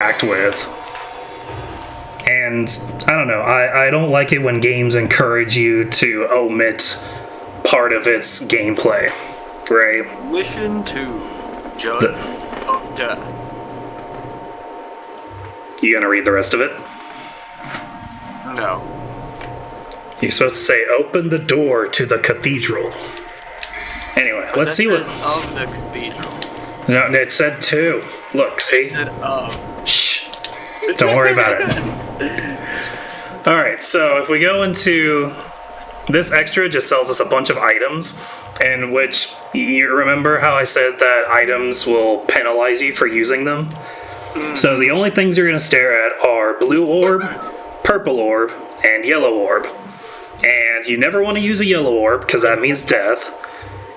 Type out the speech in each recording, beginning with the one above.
act with. And I don't know, I don't like it when games encourage you to omit part of its gameplay, right? Listen to Judge of Death. You gonna read the rest of it? No. You're supposed to say, open the door to the cathedral. Anyway, let's see what... of the cathedral. No, it said to. Look, see? It said of. Shh. Don't worry about it. Alright, so if we go into... This extra just sells us a bunch of items, in which, you remember how I said that items will penalize you for using them? So the only things you're going to stare at are blue orb, purple orb, and yellow orb. And you never want to use a yellow orb, because that means death.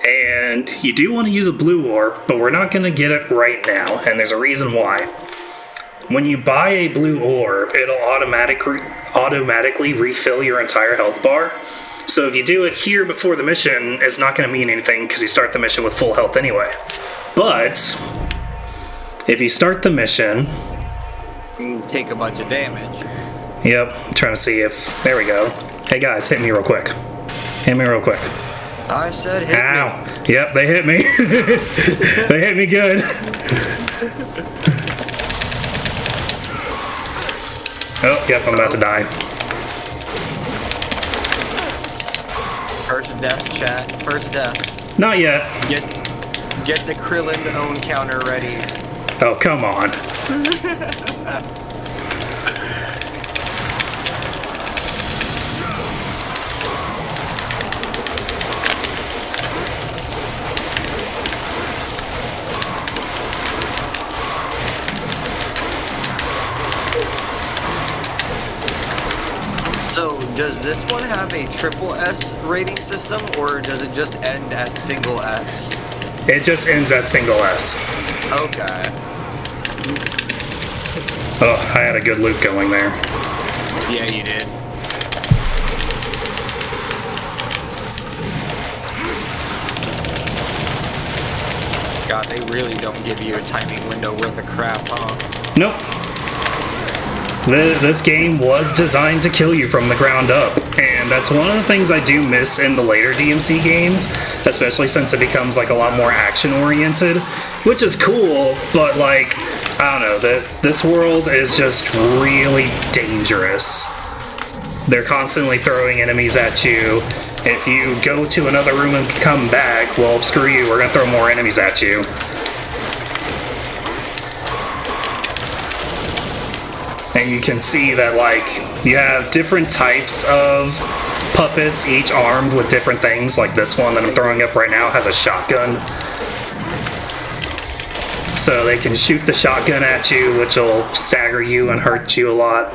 And you do want to use a blue orb, but we're not going to get it right now, and there's a reason why. When you buy a blue orb, it'll automatically refill your entire health bar. So if you do it here before the mission, it's not going to mean anything, because you start the mission with full health anyway. But if you start the mission... You can take a bunch of damage. Yep, I'm trying to see if... There we go. Hey guys, hit me real quick. Hit me real quick. I said hit Ow. Me. Yep, they hit me. They hit me good. Oh, yep, I'm about to die. First death, chat. First death. Not yet. Get the Krillin own counter ready. Oh, come on. So, does this one have a triple S rating system, or does it just end at single S? It just ends at single S. Okay. Oh, I had a good loop going there. Yeah, you did. God, they really don't give you a timing window worth of crap, huh? Nope. This game was designed to kill you from the ground up, and that's one of the things I do miss in the later DMC games, especially since it becomes like a lot more action-oriented, which is cool, but like, I don't know, this world is just really dangerous. They're constantly throwing enemies at you. If you go to another room and come back, well, screw you, we're gonna throw more enemies at you. And you can see that, like, you have different types of puppets, each armed with different things. Like this one that I'm throwing up right now has a shotgun. So they can shoot the shotgun at you, which will stagger you and hurt you a lot.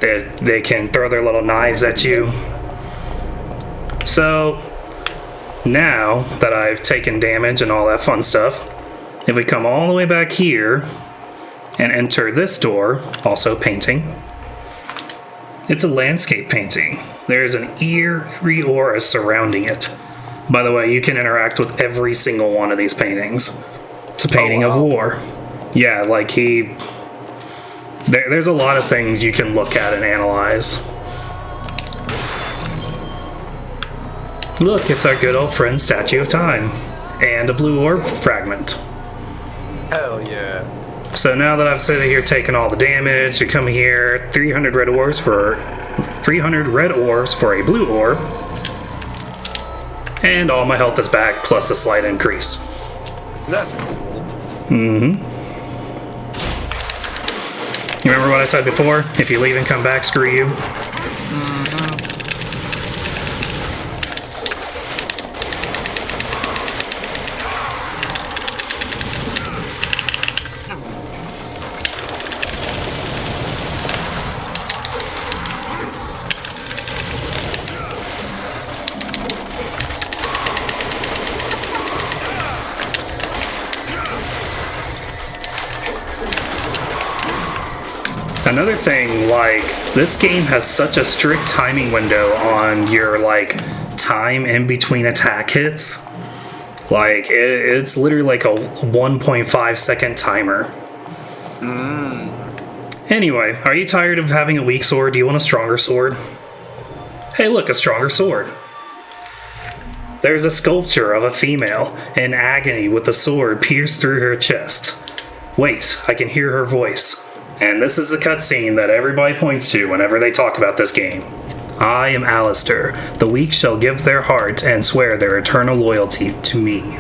They can throw their little knives at you. So, now that I've taken damage and all that fun stuff, if we come all the way back here and enter this door, also painting, it's a landscape painting. There's an eerie aura surrounding it. By the way, you can interact with every single one of these paintings. It's a painting of war. Yeah, like there's a lot of things you can look at and analyze. Look, it's our good old friend Statue of Time. And a blue orb fragment. Hell yeah. So now that I've sitting here taking all the damage, you come here, 300 red orbs for a blue orb. And all my health is back, plus a slight increase. That's cool. Mm-hmm. You remember what I said before? If you leave and come back, screw you. Another thing, like, this game has such a strict timing window on your, like, time in between attack hits. Like, it's literally like a 1.5 second timer. Anyway, are you tired of having a weak sword? Do you want a stronger sword? Hey, look, a stronger sword. There's a sculpture of a female in agony with a sword pierced through her chest. Wait, I can hear her voice. And this is the cutscene that everybody points to whenever they talk about this game. I am Alistair. The weak shall give their heart and swear their eternal loyalty to me.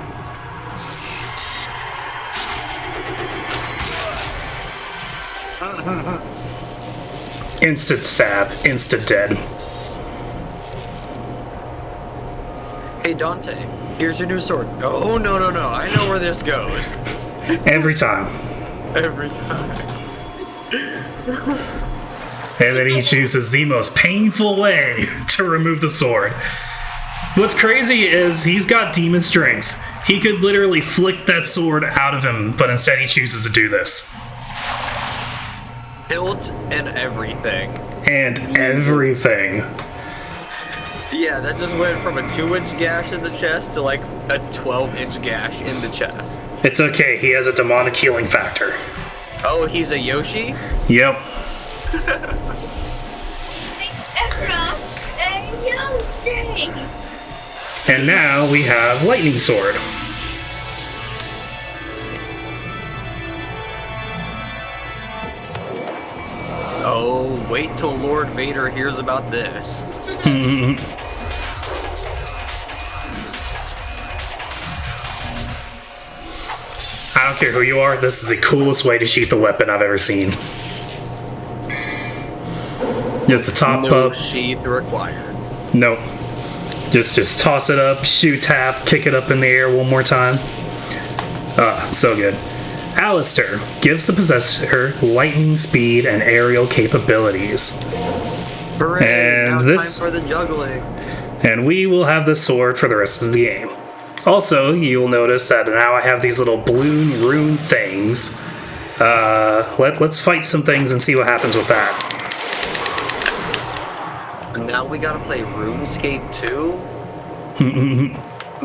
Instant stab, instant dead. Hey Dante, here's your new sword. No, no, no, no. I know where this goes. Every time. Every time. And then he chooses the most painful way to remove the sword. What's crazy is he's got demon strength. He could literally flick that sword out of him, but instead he chooses to do this. Hilt and everything. And everything. Yeah, that just went from a 2-inch gash in the chest to like a 12-inch gash in the chest. It's okay, he has a demonic healing factor. Oh, he's a Yoshi? Yep. And now we have Lightning Sword. Oh, wait till Lord Vader hears about this. I don't care who you are, this is the coolest way to sheath the weapon I've ever seen. Just to top No up. sheath required. Nope. Just toss it up, shoot, tap, kick it up in the air one more time. Ah, so good. Alistair gives the possessor lightning speed and aerial capabilities. Hooray, And now this- time for the juggling. And we will have this sword for the rest of the game. Also, you'll notice that now I have these little balloon rune things. Let's fight some things and see what happens with that. And now we gotta play RuneScape 2?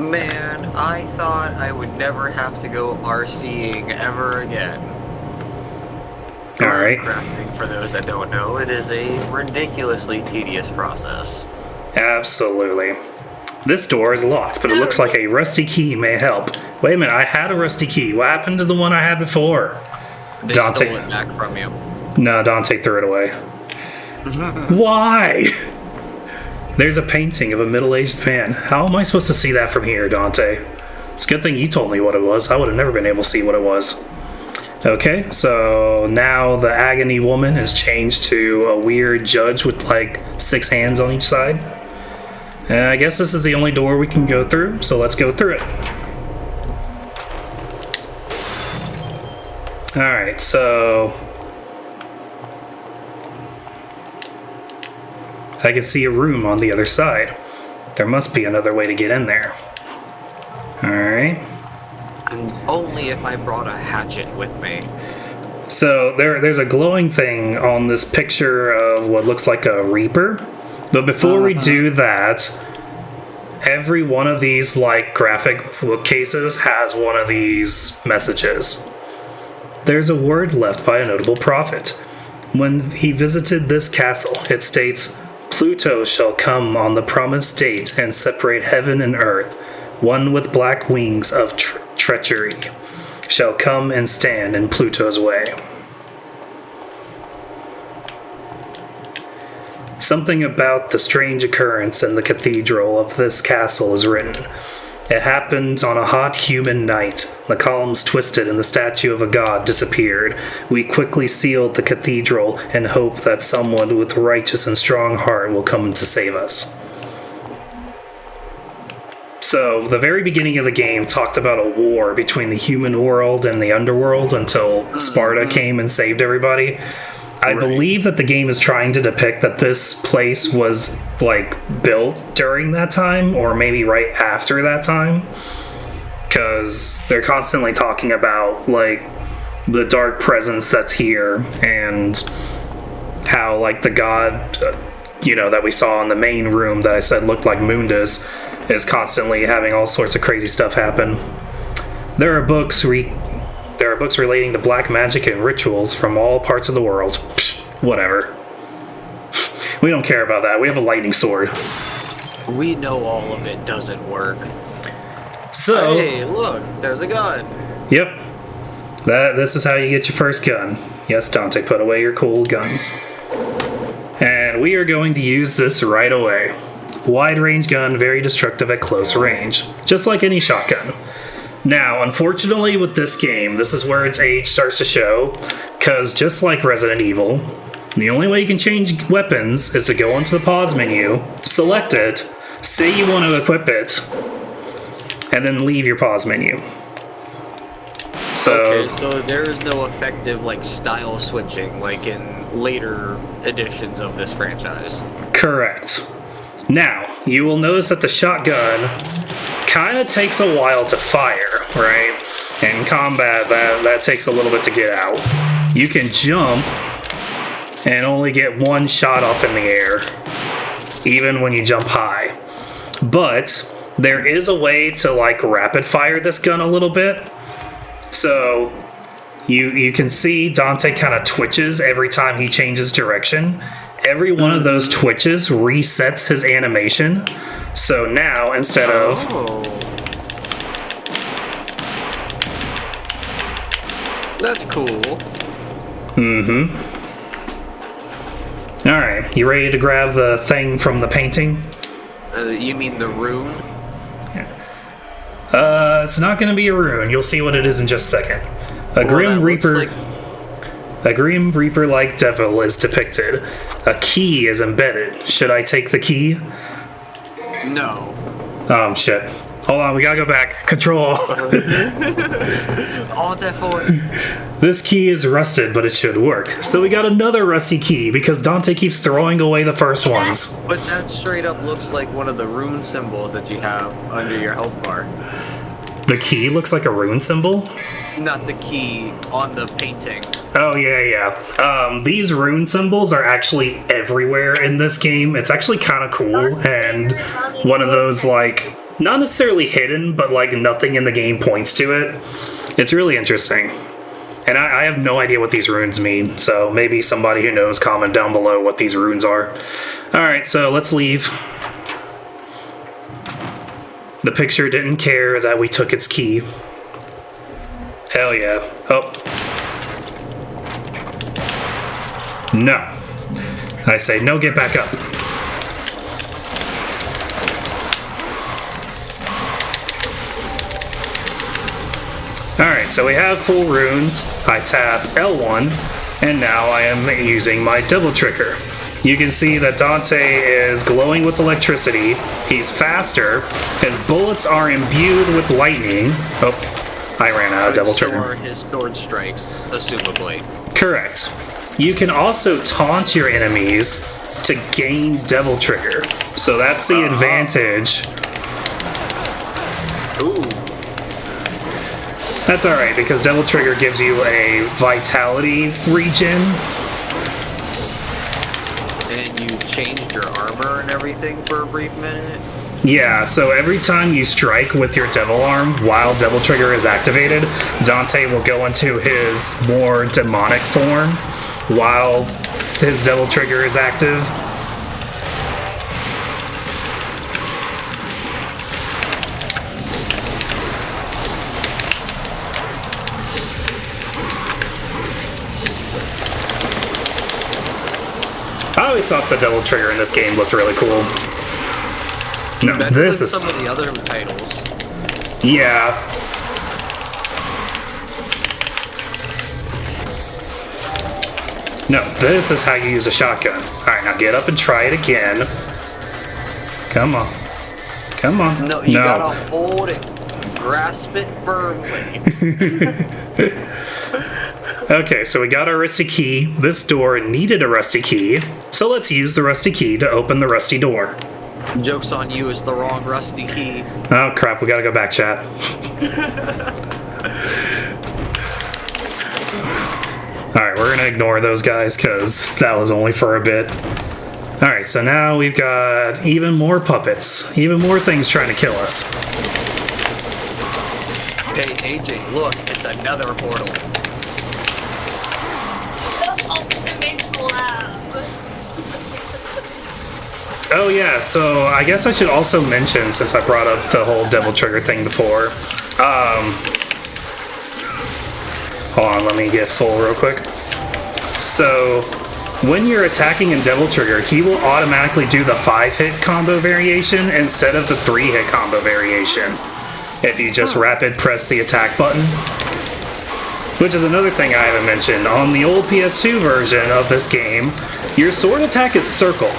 Man, I thought I would never have to go RCing ever again. Alright. Crafting, for those that don't know, it is a ridiculously tedious process. Absolutely. This door is locked, but it looks like a rusty key may help. Wait a minute, I had a rusty key. What happened to the one I had before? They Dante. stole it back from you. No, Dante threw it away. Why? There's a painting of a middle-aged man. How am I supposed to see that from here, Dante? It's a good thing you told me what it was. I would have never been able to see what it was. Okay, so now the agony woman is changed to a weird judge with like 6 hands on each side. And I guess this is the only door we can go through, so let's go through it. Alright, so I can see a room on the other side. There must be another way to get in there. Alright. And only if I brought a hatchet with me. So there's a glowing thing on this picture of what looks like a reaper. But before we do that, every one of these like graphic bookcases has one of these messages. There's a word left by a notable prophet. When he visited this castle, it states, Pluto shall come on the promised date and separate heaven and earth. One with black wings of treachery shall come and stand in Pluto's way. Something about the strange occurrence in the cathedral of this castle is written. It happened on a hot, humid night. The columns twisted and the statue of a god disappeared. We quickly sealed the cathedral and hope that someone with righteous and strong heart will come to save us. So, the very beginning of the game talked about a war between the human world and the underworld until Sparta came and saved everybody. I believe that the game is trying to depict that this place was, like, built during that time, or maybe right after that time. Because they're constantly talking about, like, the dark presence that's here, and how, like, the god, that we saw in the main room that I said looked like Mundus, is constantly having all sorts of crazy stuff happen. There are are books relating to black magic and rituals from all parts of the world. Psh, whatever. We don't care about that. We have a lightning sword. We know all of it doesn't work. So, hey, look, there's a gun. Yep. This is how you get your first gun. Yes, Dante, put away your cool guns. And we are going to use this right away. Wide range gun, very destructive at close range. Just like any shotgun. Now, unfortunately with this game, this is where its age starts to show. Because just like Resident Evil, the only way you can change weapons is to go into the pause menu, select it, say you want to equip it, and then leave your pause menu. Okay, so there is no effective like style switching like in later editions of this franchise. Correct. Now, you will notice that the shotgun kind of takes a while to fire, right? In combat, that takes a little bit to get out. You can jump and only get one shot off in the air, even when you jump high. But there is a way to like rapid fire this gun a little bit. So you can see Dante kind of twitches every time he changes direction. Every one of those twitches resets his animation. So now instead of that's cool. Mm-hmm. Alright, you ready to grab the thing from the painting? You mean the rune? It's not going to be a rune. You'll see what it is in just a second. A Grim Reaper... A Grim Reaper-like devil is depicted. A key is embedded. Should I take the key? No. Oh, shit. Hold on, we gotta go back. Control. Alt F4. This key is rusted, but it should work. So we got another rusty key, because Dante keeps throwing away the first ones. But that straight up looks like one of the rune symbols that you have under your health bar. The key looks like a rune symbol? Not the key on the painting. Oh, yeah. These rune symbols are actually everywhere in this game. It's actually kind of cool, and one of those, like, not necessarily hidden, but, like, nothing in the game points to it. It's really interesting. And I have no idea what these runes mean, so maybe somebody who knows comment down below what these runes are. Alright, so let's leave. The picture didn't care that we took its key. Hell yeah. Oh. No. I say no, get back up. Alright, so we have full runes. I tap L1, and now I am using my double trigger. You can see that Dante is glowing with electricity. He's faster. His bullets are imbued with lightning. Oh, I ran out of double trigger. Or his sword strikes, assumably. Correct. You can also taunt your enemies to gain devil trigger. So that's the advantage. Ooh. That's alright, because devil trigger gives you a vitality regen. And you changed your armor and everything for a brief minute? Yeah, so every time you strike with your devil arm while devil trigger is activated, Dante will go into his more demonic form while his devil trigger is active. I always thought the devil trigger in this game looked really cool. No, Better this than is... some of the other titles. Yeah. No, this is how you use a shotgun. Alright, now get up and try it again. Come on. Come on. No, you gotta hold it. Grasp it firmly. Okay, so we got our rusty key. This door needed a rusty key, so let's use the rusty key to open the rusty door. Joke's on you, it's the wrong rusty key. Oh crap, we gotta go back, chat. Alright, we're gonna ignore those guys because that was only for a bit. Alright, so now we've got even more puppets. Even more things trying to kill us. Hey, AJ, look, it's another portal. The ultimate lab. Oh yeah, so I guess I should also mention, since I brought up the whole Devil Trigger thing before, hold on, let me get full real quick. So, when you're attacking in Devil Trigger, he will automatically do the 5-hit combo variation instead of the 3-hit combo variation if you just rapid press the attack button. Which is another thing I haven't mentioned. On the old PS2 version of this game, your sword attack is circle.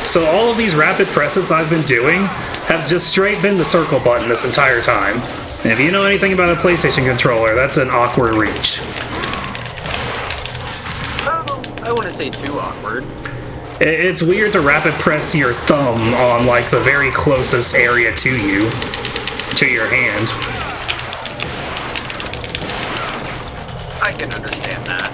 So all of these rapid presses I've been doing have just straight been the circle button this entire time. And if you know anything about a PlayStation controller, that's an awkward reach. I wouldn't say too awkward. It's weird to rapid press your thumb on like the very closest area to you, to your hand. I can understand that.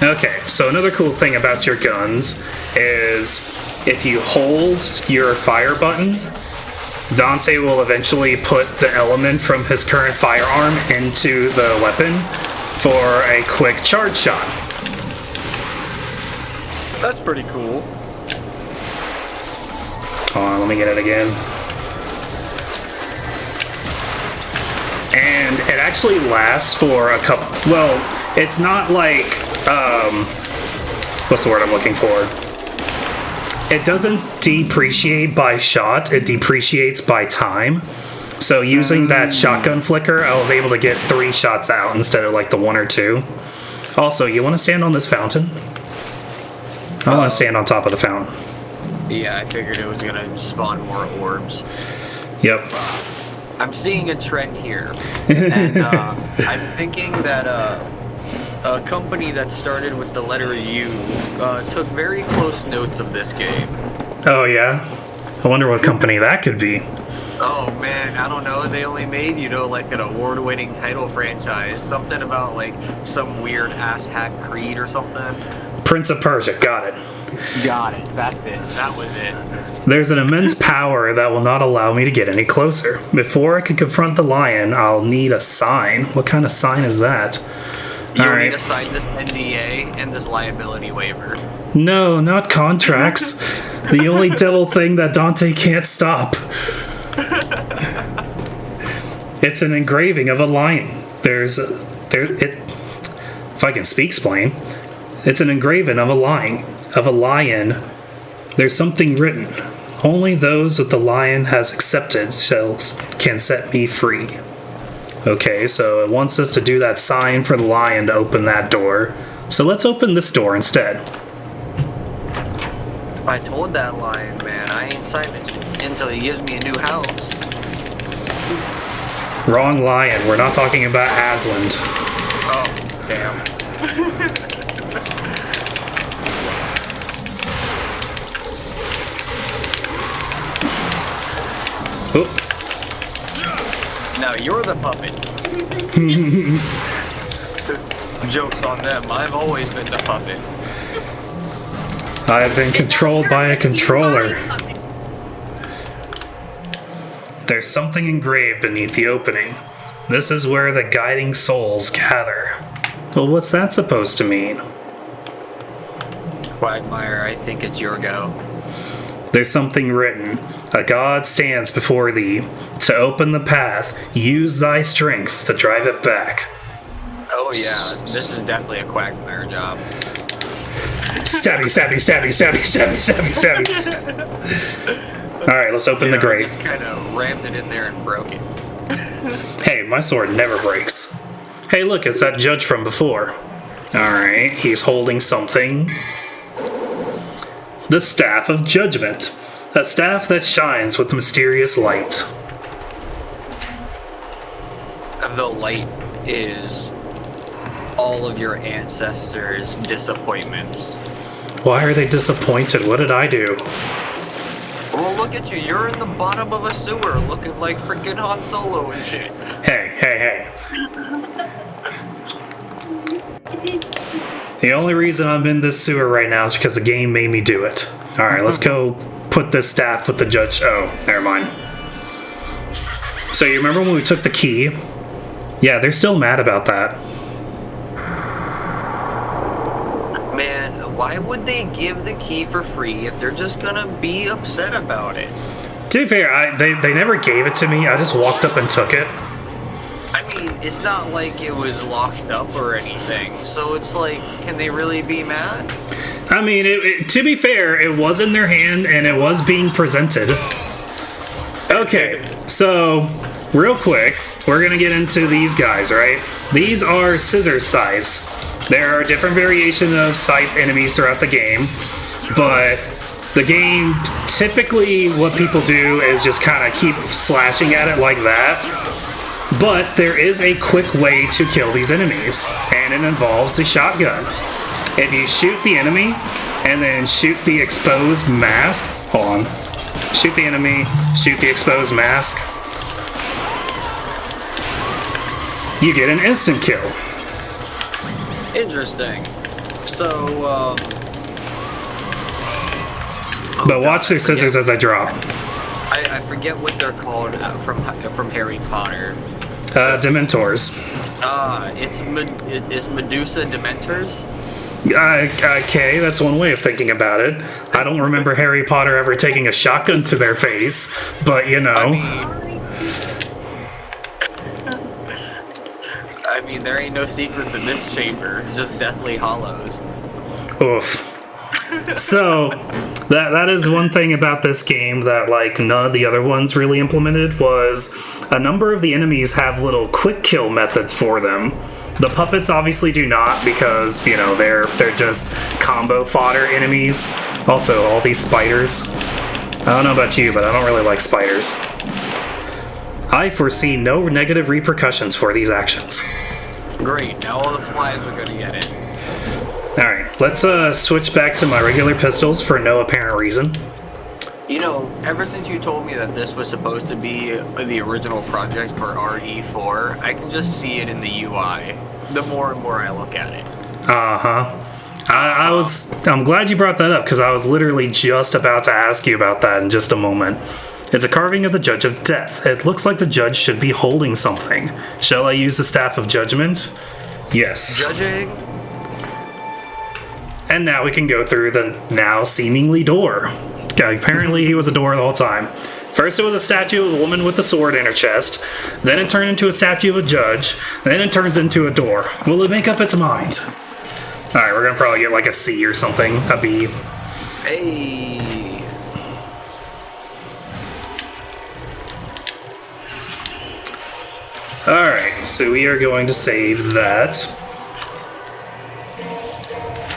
Okay, so another cool thing about your guns is if you hold your fire button, Dante will eventually put the element from his current firearm into the weapon for a quick charge shot. That's pretty cool. Hold on, let me get it again. And it actually lasts for a couple... Well, it's not like... what's the word I'm looking for? It doesn't depreciate by shot, it depreciates by time. So using that shotgun flicker, I was able to get 3 shots out instead of like the 1 or 2. Also, you want to stand on this fountain? I want to stand on top of the fountain. Yeah, I figured it was gonna spawn more orbs. Yep. I'm seeing a trend here, and I'm thinking that a company that started with the letter U took very close notes of this game. Oh yeah? I wonder what company that could be. Oh man, I don't know. They only made, like an award-winning title franchise. Something about like some weird ass hack Creed or something. Prince of Persia, got it. Got it. That's it. That was it. There's an immense power that will not allow me to get any closer. Before I can confront the lion, I'll need a sign. What kind of sign is that? You'll need to sign this NDA and this liability waiver. No, not contracts. The only devil thing that Dante can't stop. It's an engraving of a lion. If I can speak-splain, it's an engraving of a lion. There's something written. Only those that the lion has accepted can set me free. Okay, so it wants us to do that sign for the lion to open that door. So let's open this door instead. I told that lion, man, I ain't signing it until he gives me a new house. Wrong lion. We're not talking about Aslan. Oh, damn. Oop. Now you're the puppet. Joke's on them. I've always been the puppet. I have been controlled by a controller. There's something engraved beneath the opening. This is where the guiding souls gather. Well, what's that supposed to mean? Quagmire, I think it's your go. There's something written. A god stands before thee. To open the path, use thy strength to drive it back. Oh yeah, this is definitely a Quagmire job. Stabby, stabby, stabby, stabby, stabby, stabby, stabby. Alright, let's open the grate. Just kind of rammed it in there and broke it. Hey, my sword never breaks. Hey, look, it's that judge from before. Alright, he's holding something. The Staff of Judgment. A staff that shines with mysterious light. The light is all of your ancestors' disappointments. Why are they disappointed? What did I do? Well, look at you. You're in the bottom of a sewer looking like freaking Han Solo and shit. Hey, hey, hey. The only reason I'm in this sewer right now is because the game made me do it. All right, let's go put this staff with the judge. Oh, never mind. So you remember when we took the key? Yeah, they're still mad about that. Man, why would they give the key for free if they're just gonna be upset about it? To be fair, they never gave it to me. I just walked up and took it. I mean, it's not like it was locked up or anything, so it's like, can they really be mad? I mean, to be fair, it was in their hand and it was being presented. Okay, so real quick, we're gonna get into these guys, right? These are scissors size. There are different variations of scythe enemies throughout the game, but the game, typically what people do is just kind of keep slashing at it like that. But there is a quick way to kill these enemies, and it involves the shotgun. If you shoot the enemy, and then shoot the exposed mask, hold on. Shoot the enemy, shoot the exposed mask, you get an instant kill. Interesting. So, But watch their scissors as I drop. I forget what they're called from Harry Potter. Dementors. It's Medusa Dementors? Okay, that's one way of thinking about it. I don't remember Harry Potter ever taking a shotgun to their face, but you know. I mean, there ain't no secrets in this chamber, just deathly hollows. Oof. So, that is one thing about this game that, like, none of the other ones really implemented was a number of the enemies have little quick kill methods for them. The puppets obviously do not because, you know, they're just combo fodder enemies. Also, all these spiders. I don't know about you, but I don't really like spiders. I foresee no negative repercussions for these actions. Great, now all the flies are gonna get it. Alright, let's switch back to my regular pistols for no apparent reason. You know, ever since you told me that this was supposed to be the original project for RE4, I can just see it in the UI, the more and more I look at it. I'm glad you brought that up because I was literally just about to ask you about that in just a moment. It's a carving of the Judge of Death. It looks like the judge should be holding something. Shall I use the Staff of Judgment? Yes. Judging? And now we can go through the now seemingly door. Apparently he was a door the whole time. First it was a statue of a woman with a sword in her chest. Then it turned into a statue of a judge. Then it turns into a door. Will it make up its mind? Alright, we're gonna probably get like a C or something. A B. Hey. Alright, so we are going to save that.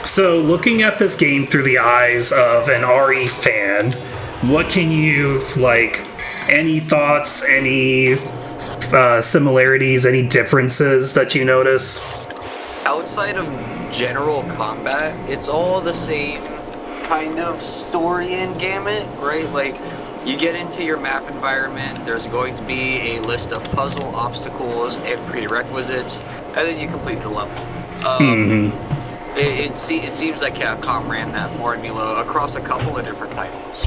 So, looking at this game through the eyes of an RE fan, what can you, like, any thoughts, any similarities, any differences that you notice? Outside of general combat, it's all the same kind of story and gamut, right? Like, you get into your map environment, there's going to be a list of puzzle obstacles and prerequisites, and then you complete the level. It seems like Capcom ran that formula across a couple of different titles.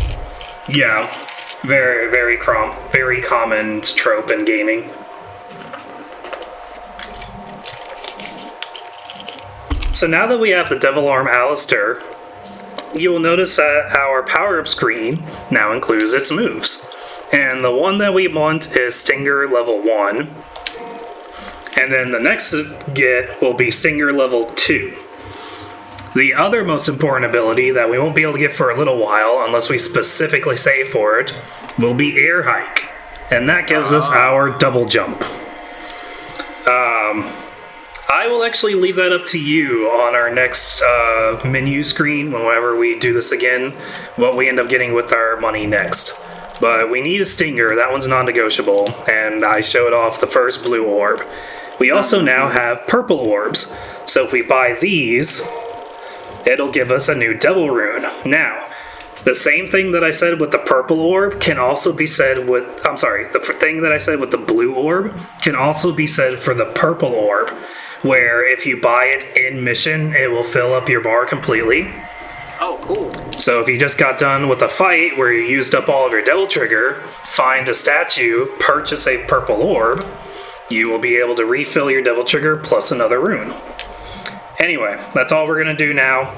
Yeah, very common trope in gaming. So now that we have the Devil Arm Alistair, you will notice that our power-up screen now includes its moves. And the one that we want is Stinger level 1. And then the next get will be Stinger level 2. The other most important ability that we won't be able to get for a little while, unless we specifically save for it, will be Air Hike. And that gives us our double jump. I will actually leave that up to you on our next menu screen whenever we do this again, what we end up getting with our money next. But we need a Stinger, that one's non-negotiable, and I showed off the first blue orb. We also now have purple orbs, so if we buy these, it'll give us a new Devil Rune. Now, the same thing that I said with the purple orb can also be said with, the thing that I said with the blue orb can also be said for the purple orb, where if you buy it in mission, it will fill up your bar completely. Oh, cool. So if you just got done with a fight where you used up all of your Devil Trigger, find a statue, purchase a purple orb, you will be able to refill your Devil Trigger plus another rune. Anyway, that's all we're going to do now.